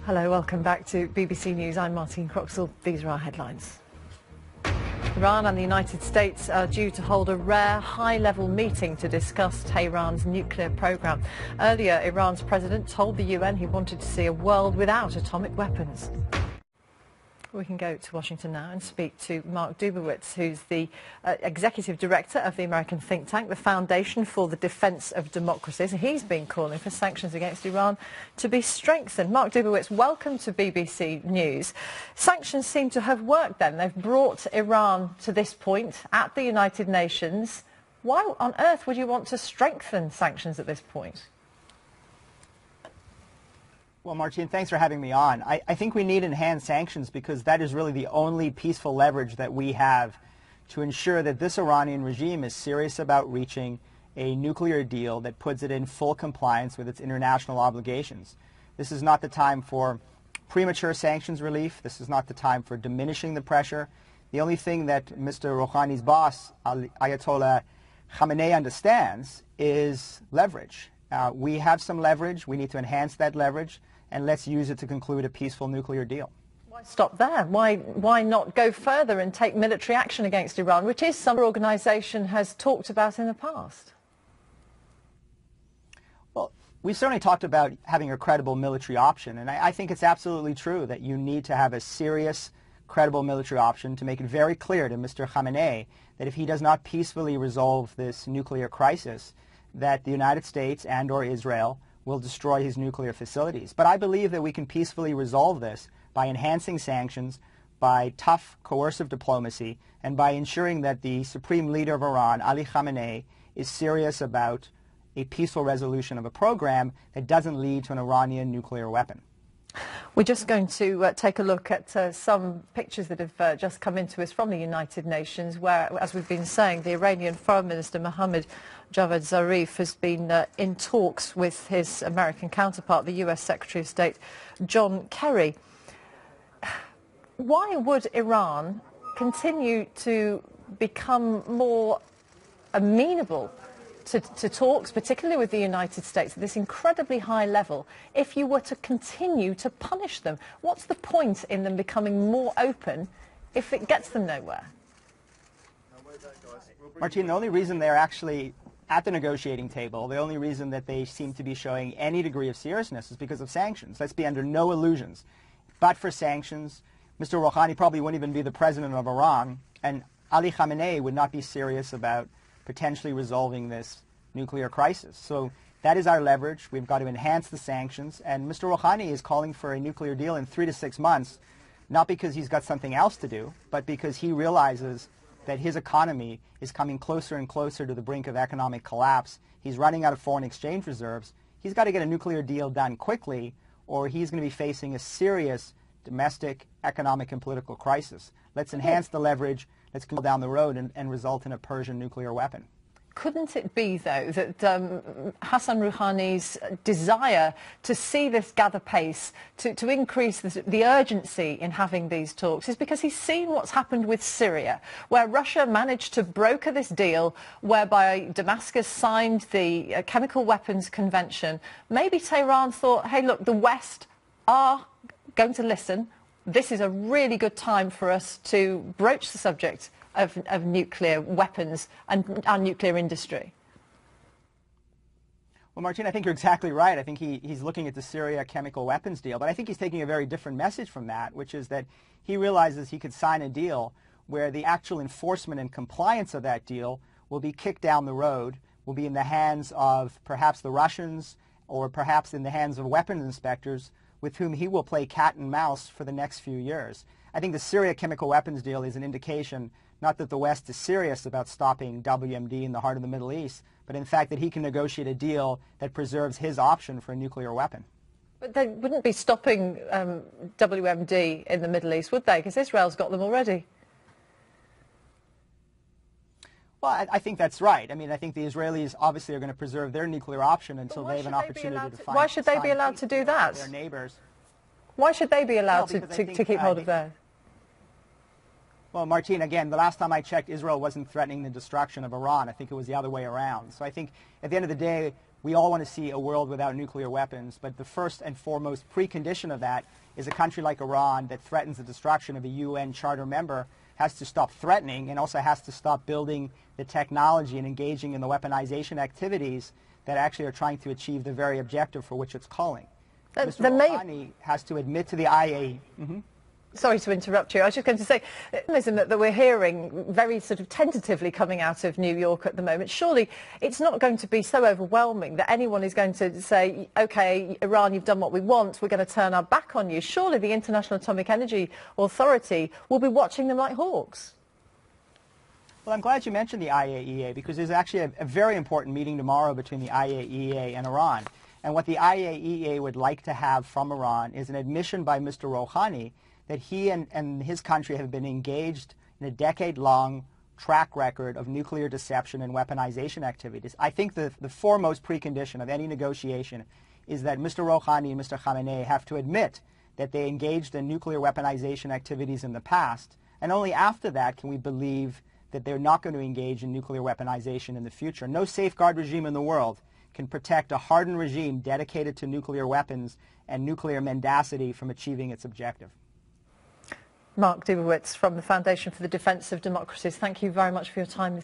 Hello, welcome back to BBC News. I'm Martine Croxall. These are our headlines. Iran and the United States are due to hold a rare high-level meeting to discuss Tehran's nuclear program. Earlier, Iran's president told the UN he wanted to see a world without atomic weapons. We can go to Washington now and speak to Mark Dubowitz, who's the executive director of the American think tank, the Foundation for the Defense of Democracies. He's been calling for sanctions against Iran to be strengthened. Mark Dubowitz, welcome to BBC News. Sanctions seem to have worked then. They've brought Iran to this point at the United Nations. Why on earth would you want to strengthen sanctions at this point? Well, Martine, thanks for having me on. I think we need enhanced sanctions because that is really the only peaceful leverage that we have to ensure that this Iranian regime is serious about reaching a nuclear deal that puts it in full compliance with its international obligations. This is not the time for premature sanctions relief. This is not the time for diminishing the pressure. The only thing that Mr. Rouhani's boss, Ayatollah Khamenei, understands is leverage. We have some leverage. We need to enhance that leverage, and let's use it to conclude a peaceful nuclear deal. Why stop there? Why not go further and take military action against Iran, which is some organisation has talked about in the past? Well, we certainly talked about having a credible military option, and I think it's absolutely true that you need to have a serious, credible military option to make it very clear to Mr. Khamenei that if he does not peacefully resolve this nuclear crisis, that the United States and or Israel will destroy his nuclear facilities. But I believe that we can peacefully resolve this by enhancing sanctions, by tough coercive diplomacy, and by ensuring that the supreme leader of Iran, Ali Khamenei, is serious about a peaceful resolution of a program that doesn't lead to an Iranian nuclear weapon. We're just going to take a look at some pictures that have just come into us from the United Nations where, as we've been saying, the Iranian Foreign Minister Mohammad Javad Zarif has been in talks with his American counterpart, the US Secretary of State John Kerry. Why would Iran continue to become more amenable to talks, particularly with the United States, at this incredibly high level, if you were to continue to punish them? What's the point in them becoming more open if it gets them nowhere? Martine, the only reason they're actually at the negotiating table, the only reason that they seem to be showing any degree of seriousness is because of sanctions. Let's be under no illusions. But for sanctions, Mr. Rouhani probably wouldn't even be the president of Iran, and Ali Khamenei would not be serious about potentially resolving this nuclear crisis. So that is our leverage. We've got to enhance the sanctions. And Mr. Rouhani is calling for a nuclear deal in 3 to 6 months, not because he's got something else to do, but because he realizes that his economy is coming closer and closer to the brink of economic collapse. He's running out of foreign exchange reserves. He's got to get a nuclear deal done quickly, or he's going to be facing a serious domestic, economic, and political crisis. Let's enhance the leverage. Let's go down the road and result in a Persian nuclear weapon. Couldn't it be, though, that Hassan Rouhani's desire to see this gather pace, to increase the urgency in having these talks, is because he's seen what's happened with Syria, where Russia managed to broker this deal whereby Damascus signed the Chemical Weapons Convention? Maybe Tehran thought, hey, look, the West are going to listen. This is a really good time for us to broach the subject of nuclear weapons and our nuclear industry. Well, Martine, I think you're exactly right. I think he's looking at the Syria chemical weapons deal, but I think he's taking a very different message from that, which is that he realizes he could sign a deal where the actual enforcement and compliance of that deal will be kicked down the road, will be in the hands of perhaps the Russians or perhaps in the hands of weapons inspectors with whom he will play cat and mouse for the next few years. I think the Syria chemical weapons deal is an indication not that the West is serious about stopping WMD in the heart of the Middle East, but in fact that he can negotiate a deal that preserves his option for a nuclear weapon. But they wouldn't be stopping WMD in the Middle East, would they? Because Israel's got them already. Well, I think that's right. I mean, I think the Israelis obviously are going to preserve their nuclear option until they have an opportunity to find. Why should they be allowed to do that? Their neighbors. Why should they be allowed to keep hold of theirs? Well, Martine, again, the last time I checked, Israel wasn't threatening the destruction of Iran. I think it was the other way around. So I think at the end of the day, we all want to see a world without nuclear weapons, but the first and foremost precondition of that is a country like Iran that threatens the destruction of a UN Charter member has to stop threatening and also has to stop building the technology and engaging in the weaponization activities that actually are trying to achieve the very objective for which it's calling. Mr. Rouhani has to admit to the IAEA. Sorry to interrupt you. I was just going to say, that we're hearing very sort of tentatively coming out of New York at the moment, surely it's not going to be so overwhelming that anyone is going to say, OK, Iran, you've done what we want, we're going to turn our back on you. Surely the International Atomic Energy Authority will be watching them like hawks. Well, I'm glad you mentioned the IAEA because there's actually a very important meeting tomorrow between the IAEA and Iran. And what the IAEA would like to have from Iran is an admission by Mr. Rouhani that he and his country have been engaged in a decade-long track record of nuclear deception and weaponization activities. I think the foremost precondition of any negotiation is that Mr. Rouhani and Mr. Khamenei have to admit that they engaged in nuclear weaponization activities in the past, and only after that can we believe that they're not going to engage in nuclear weaponization in the future. No safeguard regime in the world can protect a hardened regime dedicated to nuclear weapons and nuclear mendacity from achieving its objective. Mark Dubowitz from the Foundation for the Defence of Democracies, thank you very much for your time.